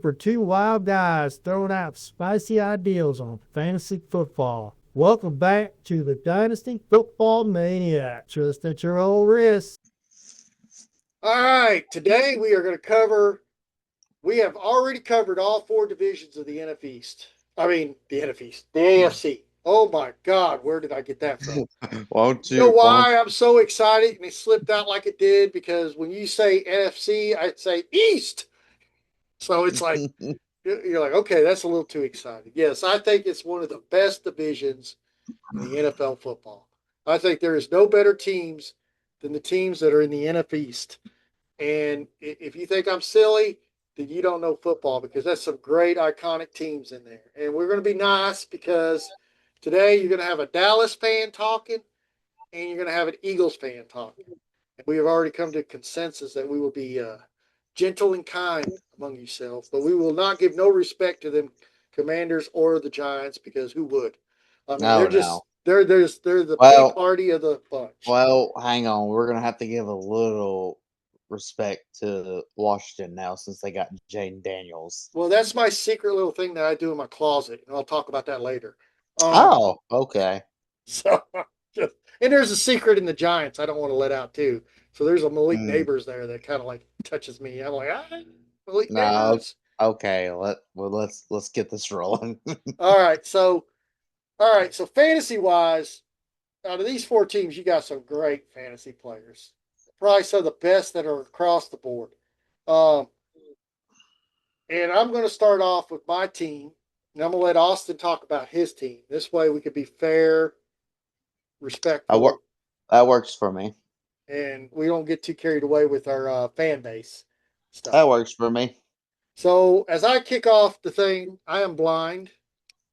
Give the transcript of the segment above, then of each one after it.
for two wild guys throwing out spicy ideals on fantasy football. Welcome back to the Dynasty Football Maniac. Trust at your own risk. All right, today we are going to we have already covered all four divisions of the NFC East. The NFC East, the AFC. Oh my God, where did I get that from? Won't You know won't why I'm so excited and it slipped out like it did? Because when you say NFC, I'd say East. So it's like, you're like, okay, that's a little too exciting. Yes, I think it's one of the best divisions in the NFL football. I think there is no better teams than the teams that are in the NFC East. And if you think I'm silly, then you don't know football because that's some great iconic teams in there. And we're going to be nice because today you're going to have a Dallas fan talking and you're going to have an Eagles fan talking. And we have already come to a consensus that we will be gentle and kind among yourselves, but we will not give no respect to them Commanders or the Giants because who would? I mean, no no. they're the pity Well party of the bunch. well, hang on. We're gonna have to give a little respect to Washington now since they got Jaden Daniels. Well, that's my secret little thing that I do in my closet, and I'll talk about that later. Um, Oh, okay. so and there's a secret in the Giants I don't want to let out too. So there's a Malik Mm, Neighbors there that kind of like touches me. I'm like, Malik no, Neighbors. okay. Let's get this rolling. All right, so fantasy wise, out of these four teams, you got some great fantasy players. Probably some of the best that are across the board. Um, and I'm going to start off with my team, and I'm going to let Austin talk about his team. This way, we could be fair, I respectful, work. That works for me. and we don't get too carried away with our fan base stuff. That works for me. So, as I kick off the thing, I am blind.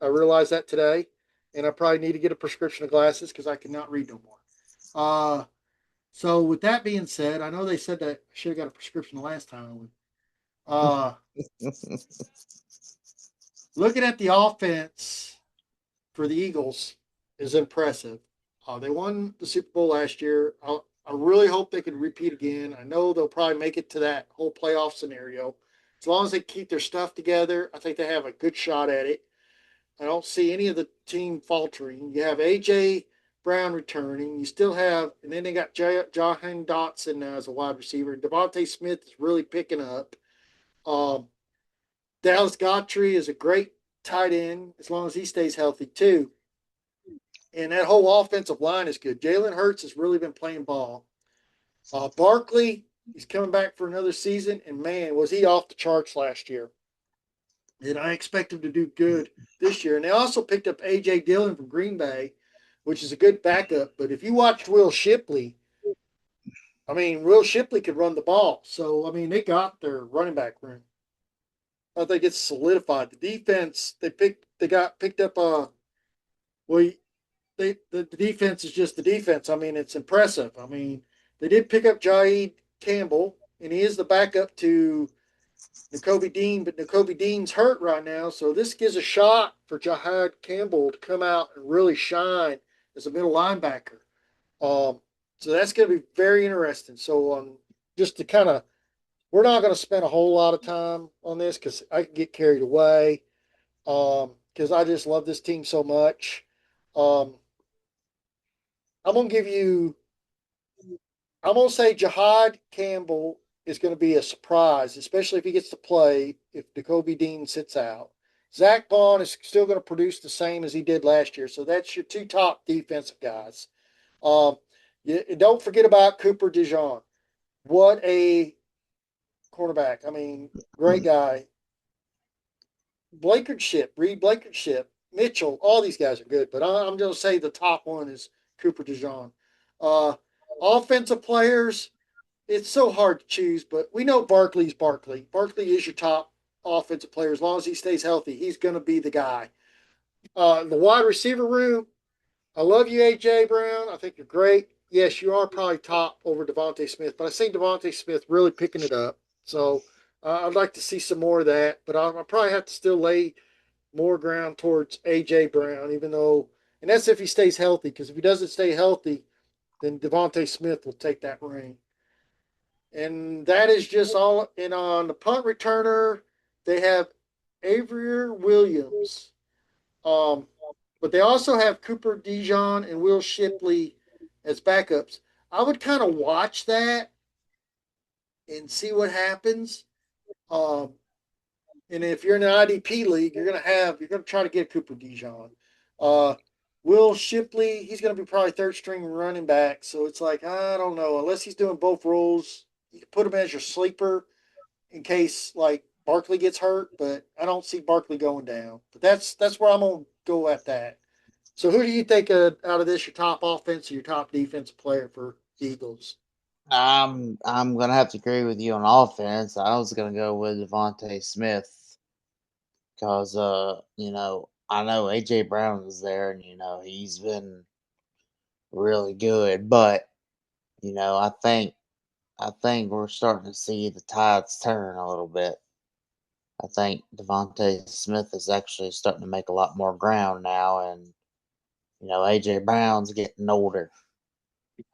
I realized that today, and I probably need to get a prescription of glasses because I cannot read no more. So, with that being said, I know they said that I should have got a prescription the last time. Uh, Looking at the offense for the Eagles is impressive. They won the Super Bowl last year. I really hope they can repeat again. I know they'll probably make it to that whole playoff scenario. As long as they keep their stuff together, I think they have a good shot at it. I don't see any of the team faltering. You have A.J. Brown returning. You still have, and then they got Jahan Dotson as a wide receiver. Devontae Smith is really picking up. Um, Dallas Gottry is a great tight end as long as he stays healthy too. And that whole offensive line is good. Jalen Hurts has really been playing ball. Barkley, he's coming back for another season, and man, was he off the charts last year. And I expect him to do good this year. And they also picked up A.J. Dillon from Green Bay, which is a good backup. But if you watched Will Shipley, Will Shipley could run the ball. So, they got their running back room. I think it's solidified. The defense, they got picked up, well, the defense is just the defense. It's impressive. They did pick up Jaid Campbell, and he is the backup to N'Kobe Dean, but N'Kobe Dean's hurt right now, so this gives a shot for Jaid Campbell to come out and really shine as a middle linebacker. So that's going to be very interesting. So just to kind of, we're not going to spend a whole lot of time on this because I can get carried away because I just love this team so much. Um, I'm going to give you, I'm going to say Jaid Campbell is going to be a surprise, especially if he gets to play if N'Kobe Dean sits out. Zach Bond is still going to produce the same as he did last year. So that's your two top defensive guys. Don't forget about Cooper DeJean. What a cornerback. Great guy. Reed Blankenship, Mitchell, all these guys are good, but I'm going to say the top one is Cooper DeJean. Offensive players, it's so hard to choose, but we know Barkley's Barkley. Barkley is your top offensive player. As long as he stays healthy, he's going to be the guy. The wide receiver room, I love you, A.J. Brown. I think you're great. Yes, you are probably top over Devontae Smith, but I see Devontae Smith really picking it up. So I'd like to see some more of that, but I'll probably have to still lay more ground towards A.J. Brown, even though, and that's if he stays healthy, because if he doesn't stay healthy, then Devontae Smith will take that ring. And that is just all. And on the punt returner, they have Avery Williams, but they also have Cooper Dijon and Will Shipley as backups. I would kind of watch that and see what happens. Um, and if you're in an IDP league, you're gonna try to get Cooper Dijon. Uh, Will Shipley, he's gonna be probably third string running back, so it's like I don't know unless he's doing both roles. You can put him as your sleeper in case like Barkley gets hurt, but I don't see Barkley going down. But that's where I'm gonna go at that. So who do you think out of this your top offense or your top defensive player for the Eagles? I'm gonna have to agree with you on offense. I was gonna go with Devontae Smith because I know AJ Brown is there and he's been really good, but I think we're starting to see the tides turn a little bit. I think Devontae Smith is actually starting to make a lot more ground now, and AJ Brown's getting older.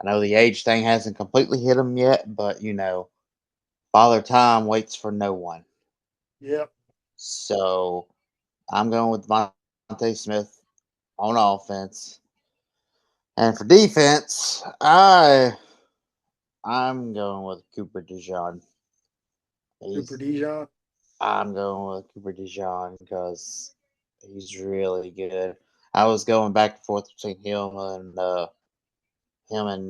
I know the age thing hasn't completely hit him yet, but Father Time waits for no one. Yep. So I'm going with Devontae Smith on offense, and for defense, I'm going with Cooper Dijon. Cooper He's Dijon. I'm going with Cooper Dijon because he's really good. I was going back and forth between him and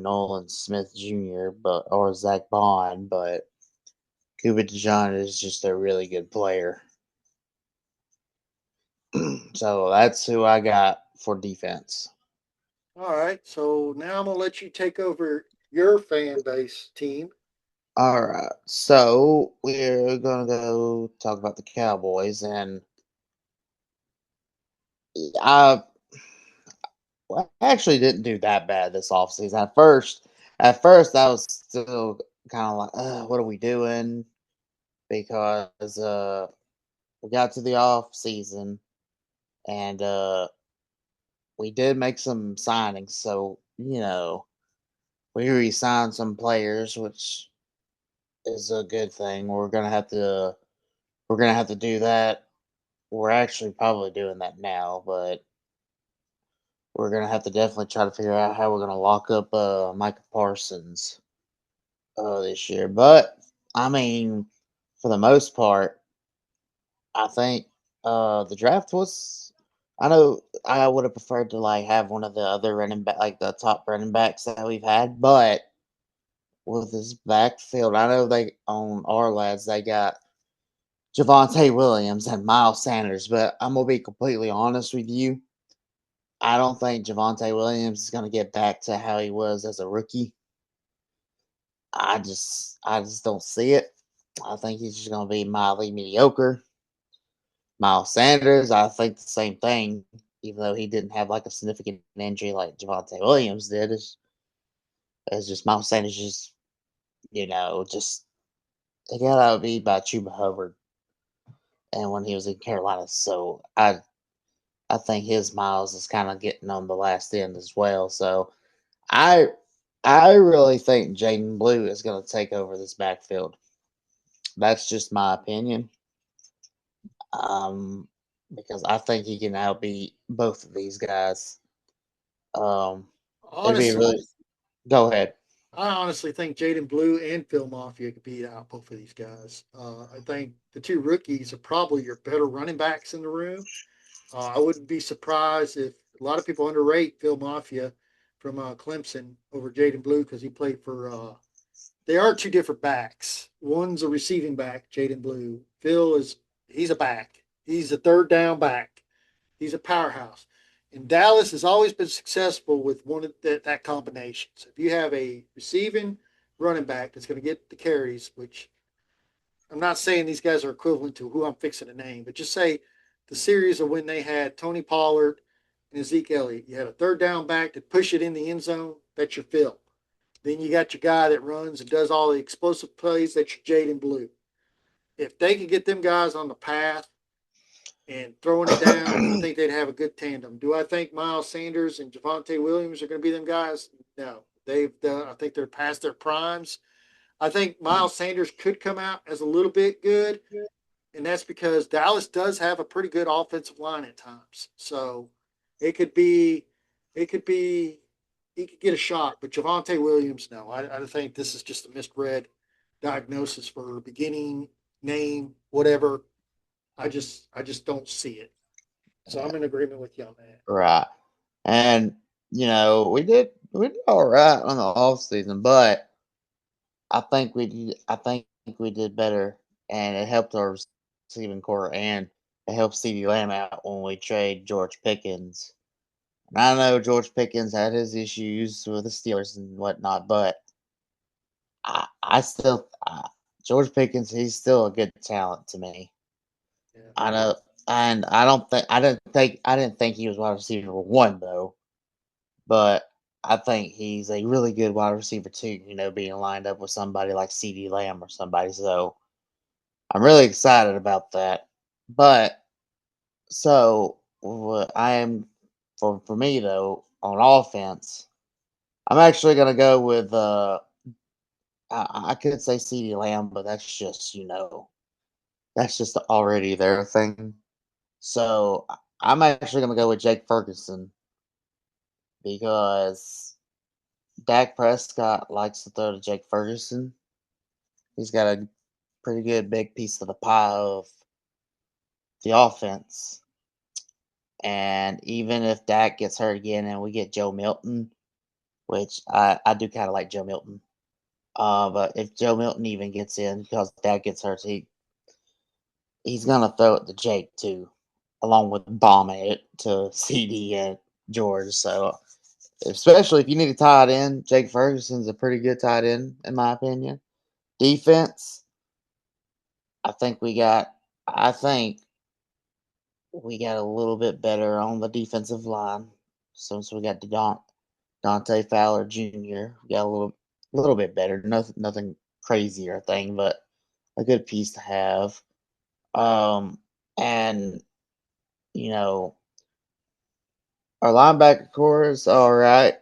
Nolan Smith Jr. or Zach Bond, but Cooper Dijon is just a really good player. So that's who I got for defense. All right. So now I'm gonna let you take over your fan base team. All right, so we're gonna go talk about the Cowboys, and I well, I actually didn't do that bad this offseason. At first, I was still kind of like, what are we doing? Because we got to the off season and we did make some signings. So we re-signed some players, which is a good thing. We're gonna have to do that. We're actually probably doing that now, but we're gonna have to definitely try to figure out how we're gonna lock up Micah Parsons this year. But I mean, for the most part, I think the draft was. I know I would have preferred to like have one of the other running back, like the top running backs that we've had, but with this backfield, I know they on our lads they got Javonte Williams and Miles Sanders, but I'm gonna be completely honest with you. I don't think Javonte Williams is gonna get back to how he was as a rookie. I just don't see it. I think he's just gonna be mildly mediocre. Miles Sanders, I think the same thing, even though he didn't have like a significant injury like Javonte Williams did. It's just Miles Sanders just he got out beat by Chuba Hubbard and when he was in Carolina. So I think his miles is kind of getting on the last end as well. So I I really think Jaden Blue is gonna take over this backfield. That's just my opinion. Um, because I think he can outbeat both of these guys. Um, it'd be Honestly, really. Go ahead. I honestly think Jaden Blue and Phil Mafia could beat out both of these guys. I think the two rookies are probably your better running backs in the room. I wouldn't be surprised if a lot of people underrate Phil Mafia from Clemson over Jaden Blue because he played for. They are two different backs. One's a receiving back, Jaden Blue. He's a back. He's a third down back. He's a powerhouse. And Dallas has always been successful with one of that combination. So if you have a receiving running back that's going to get the carries, which I'm not saying these guys are equivalent to who I'm fixing to name, but just say the series of when they had Tony Pollard and Zeke Elliott. You had a third down back to push it in the end zone. That's your Phil. Then you got your guy that runs and does all the explosive plays. That's your Jaden Blue. If they could get them guys on the path and throwing it down, I think they'd have a good tandem. Do I think Miles Sanders and Javonte Williams are going to be them guys? No. I think they're past their primes. I think Miles Sanders could come out as a little bit good, and that's because Dallas does have a pretty good offensive line at times. So it could be, it could be, he could get a shot. But Javonte Williams, no, I think this is just a misread diagnosis for beginning name, whatever. I just don't see it. So I'm in agreement with you on that. Right. And we did all right on the off season, but I think we did better, and it helped our receiving core, and it helped CeeDee Lamb out when we trade George Pickens. And I know George Pickens had his issues with the Steelers and whatnot, but I still George Pickens, he's still a good talent to me. Yeah. I know, and I didn't think he was wide receiver one though, but I think he's a really good wide receiver too. Being lined up with somebody like CeeDee Lamb or somebody. So I'm really excited about that. But so what I am for me though on offense, I'm actually gonna go with I could say CeeDee Lamb, but that's just already their thing. So I'm actually gonna go with Jake Ferguson because Dak Prescott likes to throw to Jake Ferguson. He's got a pretty good big piece of the pie of the offense. And even if Dak gets hurt again and we get Joe Milton, which I do kind of like Joe Milton, but if Joe Milton even gets in because Dak gets hurt, he's gonna throw it to Jake too, along with bombing it to CD and George. So especially if you need a tight end, Jake Ferguson's a pretty good tight end in my opinion. Defense, I think we got. I think we got a little bit better on the defensive line since we got Dante Fowler Jr. We got a little bit better. Nothing crazy or thing, but a good piece to have. And you know our linebacker core is all right.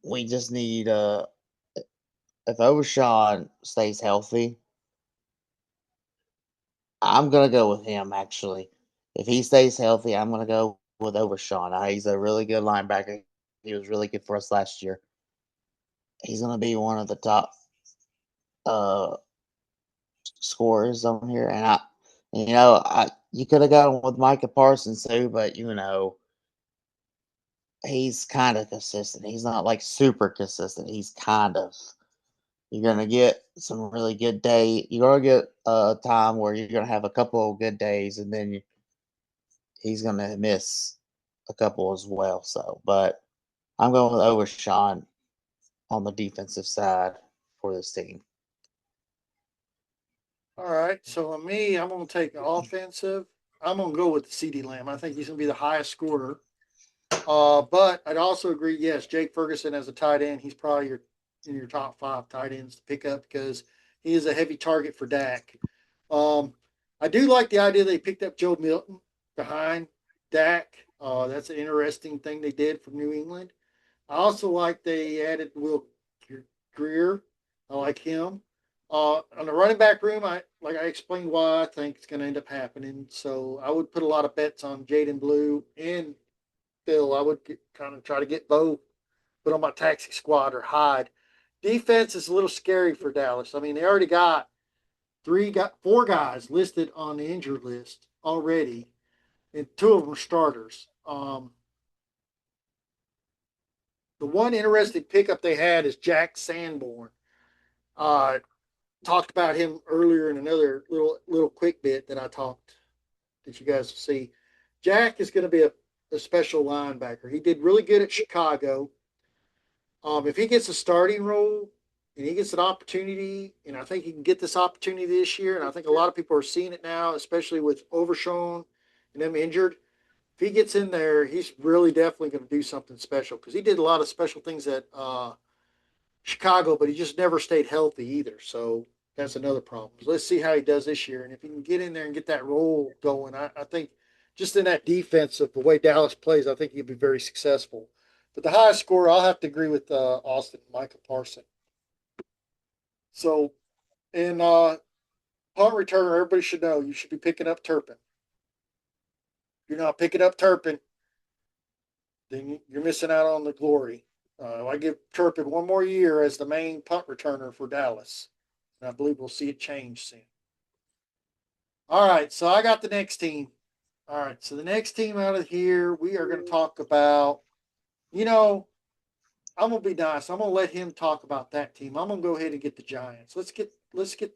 We just need if Overshawn stays healthy, I'm gonna go with him actually. If he stays healthy, I'm gonna go with Overshawn. He's a really good linebacker. He was really good for us last year. He's gonna be one of the top uh scorers on here, and you could have gone with Micah Parsons too, but he's kind of consistent. He's not like super consistent. He's kind of. You're gonna get some really good day. You're gonna get a time where you're gonna have a couple of good days, and then he's gonna miss a couple as well. So, but I'm going with Overshawn on the defensive side for this team. All right. So on me, I'm going to take offensive. I'm going to go with the CD Lamb. I think he's going to be the highest scorer. But I'd also agree. Yes, Jake Ferguson as a tight end, he's probably in your top five tight ends to pick up because he is a heavy target for Dak. Um, I do like the idea they picked up Joe Milton behind Dak. That's an interesting thing they did from New England. I also like they added Will Greer. I like him. On the running back room, I explained why I think it's going to end up happening. So I would put a lot of bets on Jaden Blue and Phil. I would kind of try to get both, put on my taxi squad or Hyde. Defense is a little scary for Dallas. I mean, they already got four guys listed on the injured list already, and two of them are starters. The one interesting pickup they had is Jack Sanborn. Uh, Talked about him earlier in another little quick bit that I talked that you guys will see. Jack is going to be a special linebacker. He did really good at Chicago. If he gets a starting role and he gets an opportunity, and I think he can get this opportunity this year, and I think a lot of people are seeing it now, especially with Overshown and them injured. If he gets in there, he's really definitely going to do something special because he did a lot of special things at Chicago, but he just never stayed healthy either. So that's another problem. So let's see how he does this year. And if he can get in there and get that role going, I think just in that defense of the way Dallas plays, I think he'll be very successful. But the highest score, I'll have to agree with Austin, Micah Parson. So, and punt returner, everybody should know you should be picking up Turpin. If you're not picking up Turpin, then you're missing out on the glory. I give Turpin one more year as the main punt returner for Dallas. And I believe we'll see it change soon. All right, so I got the next team. All right, so the next team out of here, we are going to talk about, I'm going to be nice. I'm going to let him talk about that team. I'm going to go ahead and get the Giants. Let's get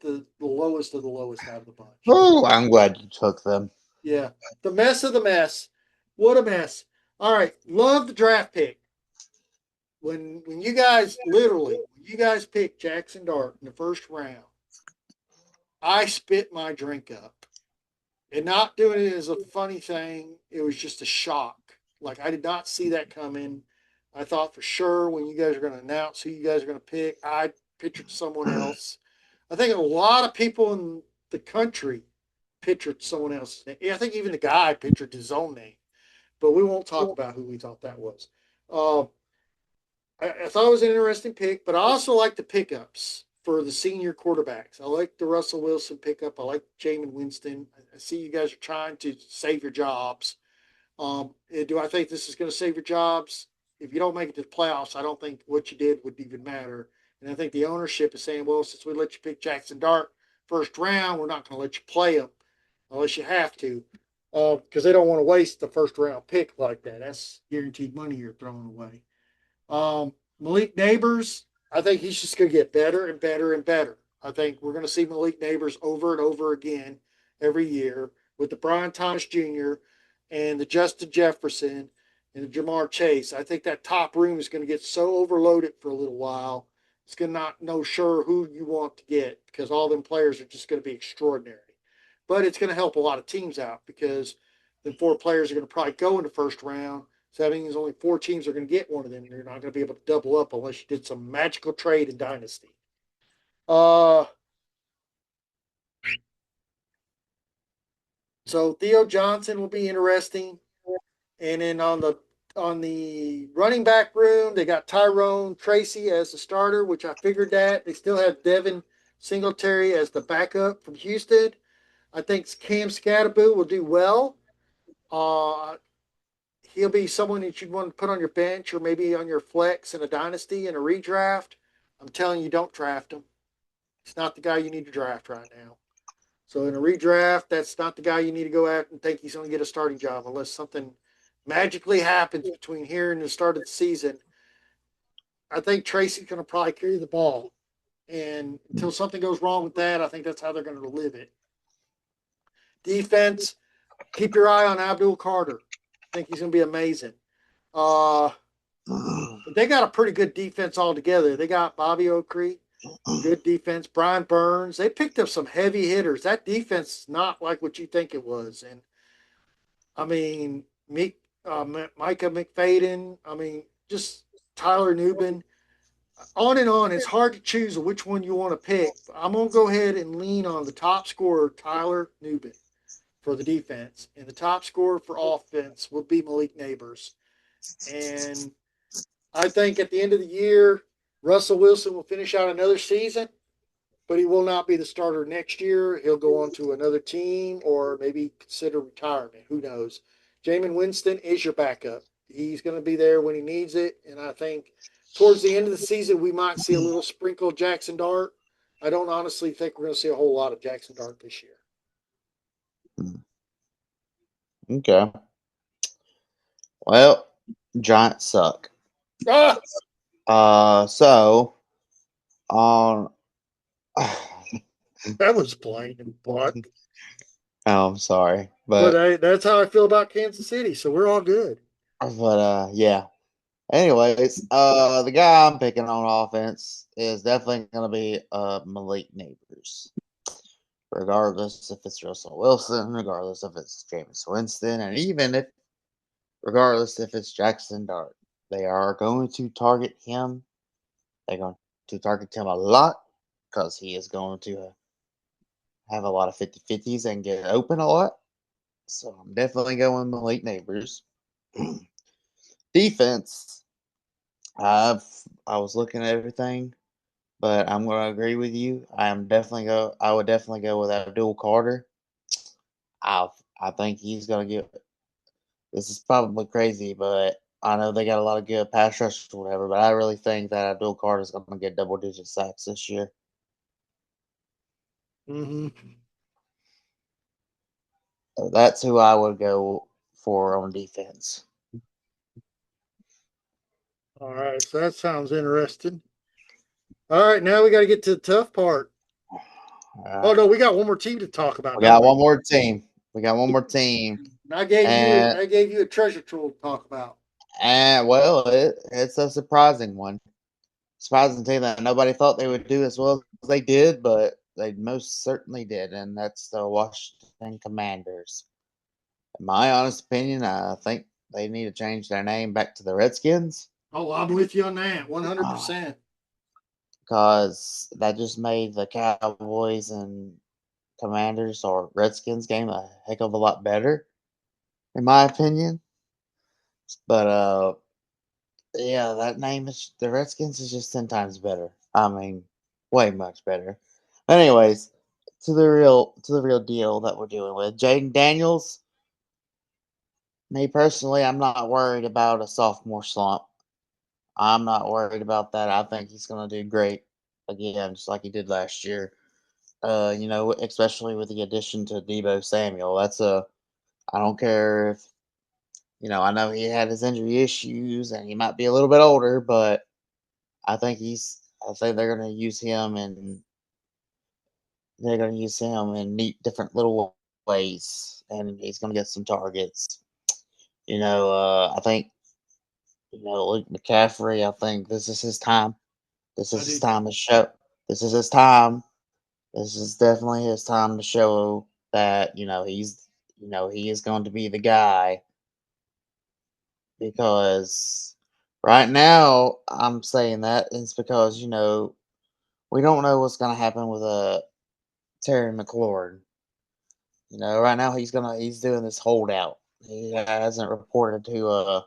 the lowest of the lowest out of the bunch. Oh, I'm glad you took them. Yeah, the mess of the mess. What a mess. All right, love the draft pick. When you guys picked Jackson Dart in the first round, I spit my drink up. And not doing it as a funny thing, it was just a shock. Like I did not see that coming. I thought for sure when you guys are going to announce who you guys are going to pick, I pictured someone else. I think a lot of people in the country pictured someone else. I think even the guy pictured his own name, but we won't talk about who we thought that was. I thought it was an interesting pick, but I also like the pickups for the senior quarterbacks. I like the Russell Wilson pickup. I like Jamin Winston. I see you guys are trying to save your jobs. Do I think this is going to save your jobs? If you don't make it to the playoffs, I don't think what you did would even matter. And I think the ownership is saying, well, since we let you pick Jackson Dart first round, we're not going to let you play him unless you have to, because they don't want to waste the first round pick like that. That's guaranteed money you're throwing away. Malik Neighbors, I think he's just going to get better and better and better. I think we're going to see Malik Neighbors over and over again every year with the Brian Thomas Jr. and the Justin Jefferson and the Jamar Chase. I think that top room is going to get so overloaded for a little while. It's going to not know sure who you want to get because all them players are just going to be extraordinary. But it's going to help a lot of teams out because the 4 players are going to probably go in the first round. So that means only 4 teams are going to get one of them. You're not going to be able to double up unless you did some magical trade in Dynasty. So Theo Johnson will be interesting. And then on the running back room, they got Tyrone Tracy as the starter, which I figured that. They still have Devin Singletary as the backup from Houston. I think Cam Scatterboo will do well. He'll be someone that you'd want to put on your bench or maybe on your flex in a dynasty in a redraft. I'm telling you, don't draft him. It's not the guy you need to draft right now. So in a redraft, that's not the guy you need to go at and think he's going to get a starting job unless something magically happens between here and the start of the season. I think Tracy's going to probably carry the ball. And until something goes wrong with that, I think that's how they're going to live it. Defense, keep your eye on Abdul Carter. I think he's going to be amazing. But they got a pretty good defense altogether. They got Bobby Oakley, good defense. Brian Burns. They picked up some heavy hitters. That defense is not like what you think it was. And I mean, Micah McFadden. I mean, just Tyler Nubin. On and on. It's hard to choose which one you want to pick. I'm going to go ahead and lean on the top scorer, Tyler Nubin, for the defense. And the top scorer for offense will be Malik Neighbors. And I think at the end of the year, Russell Wilson will finish out another season, but he will not be the starter next year. He'll go on to another team or maybe consider retirement. Who knows? Jamin Winston is your backup. He's going to be there when he needs it. And I think towards the end of the season, we might see a little sprinkle of Jackson Dart. I don't honestly think we're going to see a whole lot of Jackson Dart this year. Okay. Well, Giants suck. So on. That was plain and blunt. Oh, I'm sorry, but that's how I feel about Kansas City. So we're all good. Yeah. Anyways, the guy I'm picking on offense is definitely going to be Malik Neighbors. Regardless if it's Russell Wilson, regardless if it's Jameis Winston, and even regardless if it's Jackson Dart, they are going to target him. They're going to target him a lot because he is going to have a lot of 50-50s and get open a lot. So I'm definitely going Malik Neighbors. Defense, I was looking at everything. but I'm going to agree with you. I would definitely go with Abdul Carter. I I think he's going to get. This is probably crazy, but I know they got a lot of good pass rushers or whatever. But I really think that Abdul Carter is going to get double-digit sacks this year. Mm-hmm. So that's who I would go for on defense. All right, so that sounds interesting. All right, now we got to get to the tough part. Oh no, we got one more team to talk about, We got don't we? one more team. We got one more team, And I and gave you a treasure trove to talk about. well, it's a surprising one. Surprising team that nobody thought they would do as well as they did, but they most certainly did, and that's the Washington Commanders. In my honest opinion, I think they need to change their name back to the Redskins. Oh, I'm with you on that, 100%. Because that just made the Cowboys and Commanders or Redskins game a heck of a lot better, in my opinion. But yeah, that name is the Redskins is just 10 times better. I mean, way much better. Anyways, to the real deal that we're dealing with. Jaden Daniels, me personally, I'm not worried about a sophomore slump. I'm not worried about that. I think he's gonna do great again, just like he did last year. Especially with the addition to Debo Samuel. I don't care if I know he had his injury issues and he might be a little bit older, but I think they're gonna use him in neat different little ways and he's gonna get some targets. I think Luke McCaffrey, I think this is his time. This I is his do. time to show. This is his time. This is definitely his time to show that he is going to be the guy because right now I'm saying that it's because we don't know what's going to happen with Terry McLaurin. Right now he's doing this holdout. He hasn't reported the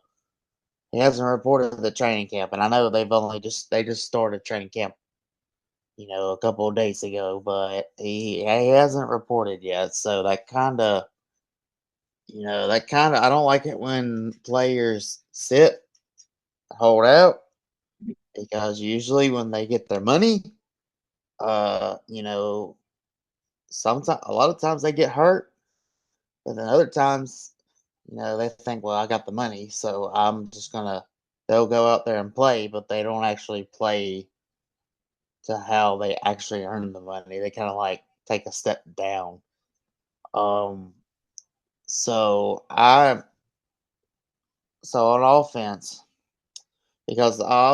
training camp, and I know they just started training camp a couple of days ago, but he hasn't reported yet. So I don't like it when players hold out, because usually when they get their money, uh, you know, sometimes a lot of times they get hurt, but then other times, they think, well, I got the money, so they'll go out there and play, but they don't actually play to how they actually earn the money. They kind of like take a step down. Um, so I so on offense, because I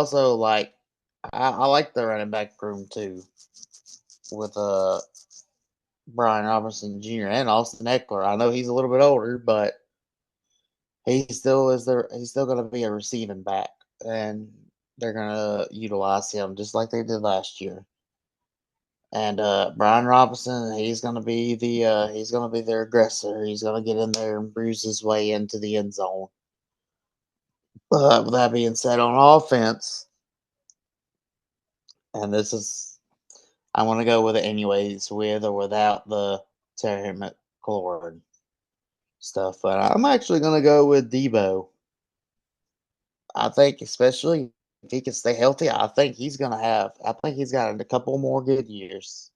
like the running back room too with Brian Robinson Jr. and Austin Eckler. I know he's a little bit older, but he's still gonna be a receiving back, and they're gonna utilize him just like they did last year. And Brian Robinson, he's gonna be their aggressor. He's gonna get in there and bruise his way into the end zone. But with that being said, on offense, and this is I want to go with it anyways, with or without the Terry McLaurin stuff. But I'm actually gonna go with Debo. I think, especially if he can stay healthy, I think he's got a couple more good years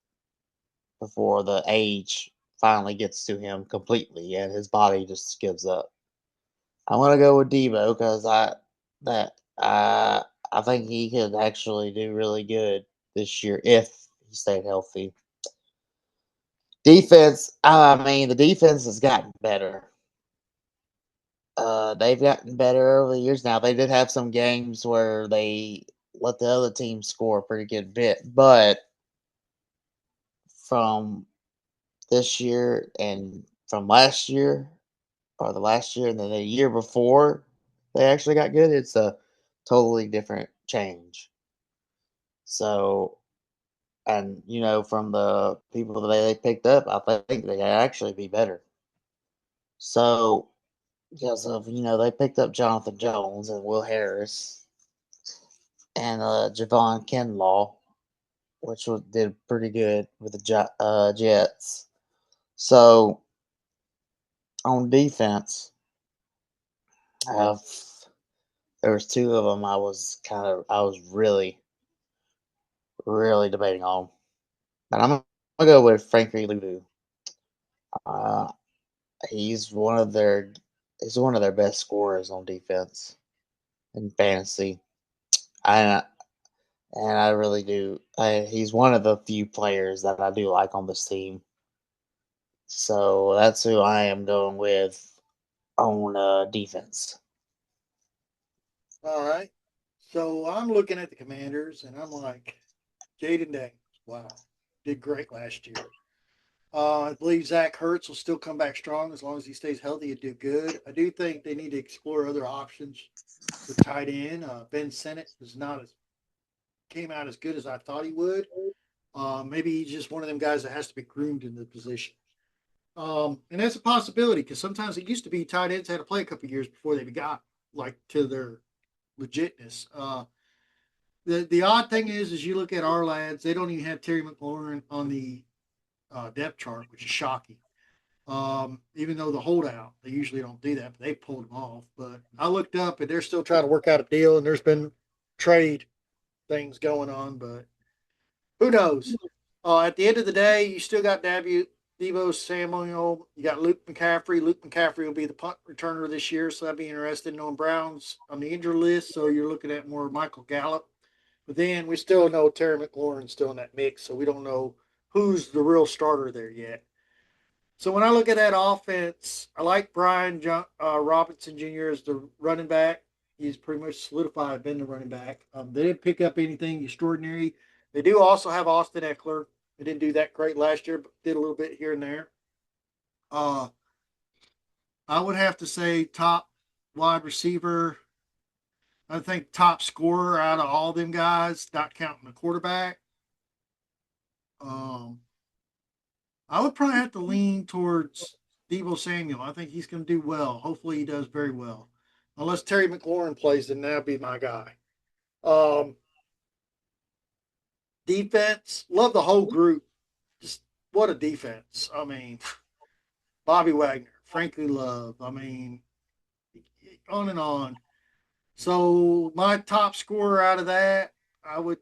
before the age finally gets to him completely and his body just gives up. I'm gonna go with Debo because that I think he could actually do really good this year if he stayed healthy. Defense, I mean, the defense has gotten better. They've gotten better over the years now. They did have some games where they let the other team score a pretty good bit, but from this year and from last year, or the last year and then the year before they actually got good, it's a totally different change. So, and from the people that they picked up, I think they actually be better. So, because of they picked up Jonathan Jones and Will Harris and Javon Kinlaw. which did pretty good with the Jets. So on defense, uh, there was two of them I was really debating on, and I'm gonna go with Frankie Lulu. Uh, he's one of their he's one of their best scorers on defense in fantasy. I and I really do. He's one of the few players that I do like on this team. So that's who I am going with on defense. All right. So I'm looking at the Commanders, and I'm like, Jaden Daniels, wow, did great last year. I believe Zach Ertz will still come back strong as long as he stays healthy and do good. I do think they need to explore other options with tight end. Ben Sennett was not as came out as good as I thought he would. Maybe he's just one of them guys that has to be groomed in the position. And that's a possibility because sometimes it used to be tight ends had to play a couple years before they got like to their legitness. The odd thing is you look at our lads, they don't even have Terry McLaurin on the depth chart, which is shocking. Even though the holdout, they usually don't do that, but they pulled them off. But I looked up and they're still trying to work out a deal, and there's been trade things going on, but who knows? At the end of the day, you still got Devo Samuel. You got Luke McCaffrey. Luke McCaffrey will be the punt returner this year, so that'd be interesting. Knowing Brown's on the injury list, so you're looking at more Michael Gallup. But then we still know Terry McLaurin's still in that mix, so we don't know who's the real starter there yet. So when I look at that offense, I like Robinson Jr. as the running back. He's pretty much solidified being the running back. They didn't pick up anything extraordinary. They do also have Austin Eckler. They didn't do that great last year, but did a little bit here and there. Uh, I would have to say top wide receiver. I think top scorer out of all them guys, not counting the quarterback. Um, I would probably have to lean towards Debo Samuel. I think he's going to do well. Hopefully, he does very well. Unless Terry McLaurin plays, then that'd be my guy. Um, Defense, love the whole group. Just what a defense. I mean, Bobby Wagner, Frankie Love. I mean, on and on. So my top scorer out of that, I would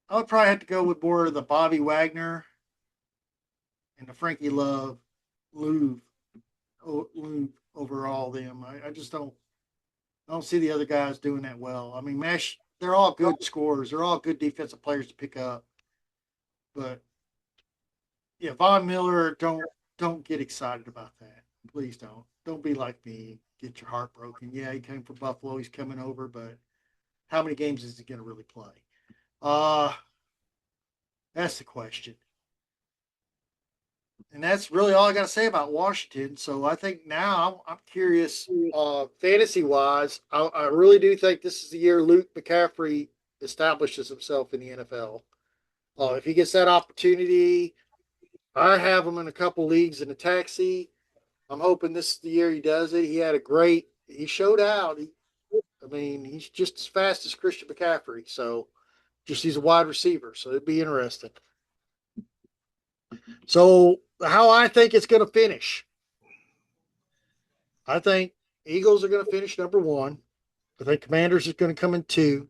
I would probably have to go with more of the Bobby Wagner and the Frankie Love, Louvre, Louvre over all them. I just don't see the other guys doing that well. I mean, Mesh, they're all good scorers. They're all good defensive players to pick up. But yeah, Von Miller, don't get excited about that. Please don't. Don't be like me. Get your heart broken. Yeah, he came from Buffalo. He's coming over, but how many games is he going to really play? Uh, that's the question. And that's really all I got to say about Washington. So I think now I'm curious, fantasy wise, I really do think this is the year Luke McCaffrey establishes himself in the NFL. If he gets that opportunity, I have him in a couple leagues in a taxi. I'm hoping this is the year he does it. He showed out. I mean, he's just as fast as Christian McCaffrey. So just he's a wide receiver. So it'd be interesting. So how I think it's going to finish. I think Eagles are going to finish number one. I think Commanders is going to come in two.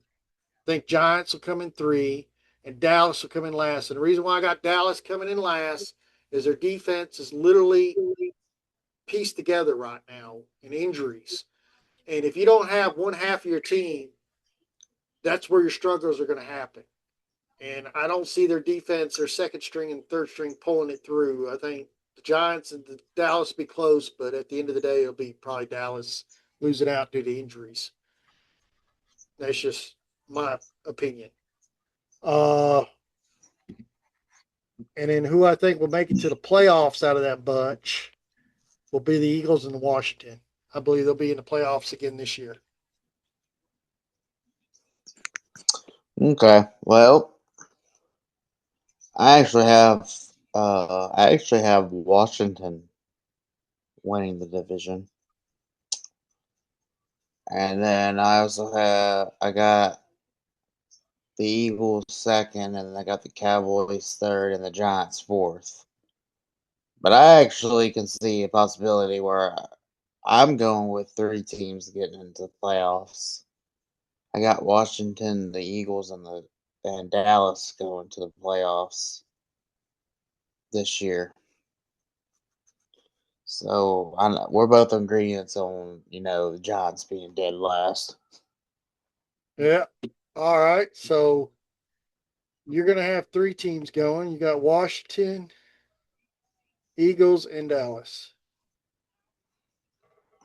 I think Giants will come in three. And Dallas will come in last. And the reason why I got Dallas coming in last is their defense is literally pieced together right now in injuries. And if you don't have one half of your team, that's where your struggles are going to happen. And I don't see their defense, their second string and third string pulling it through. I think the Giants and the Dallas will be close, but at the end of the day, it'll be probably Dallas losing out due to injuries. That's just my opinion. Uh, and then who I think will make it to the playoffs out of that bunch will be the Eagles and the Washington. I believe they'll be in the playoffs again this year. Okay, well, I actually have Washington winning the division, and then I got the Eagles second, and I got the Cowboys third, and the Giants fourth. But I actually can see a possibility where I'm going with 3 teams getting into the playoffs. I got Washington, the Eagles, and Dallas going to the playoffs this year. So we're both ingredients on the Giants being dead last. Yeah. All right. So you're going to have 3 teams going. You got Washington, Eagles, and Dallas.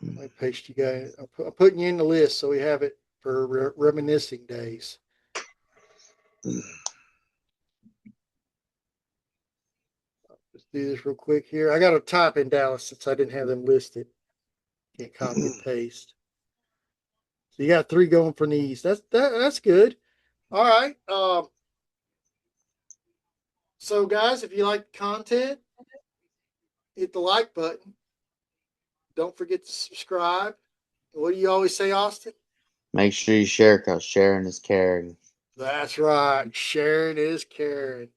Let me paste you guys. I'm putting you in the list so we have it for reminiscing days. Let's do this real quick here. I got to type in Dallas since I didn't have them listed. Can't copy and paste. So you got 3 going from the East. That's good. All right. So guys, if you like the content, hit the like button. Don't forget to subscribe. What do you always say, Austin? Make sure you share because sharing is caring. That's right. Sharing is caring.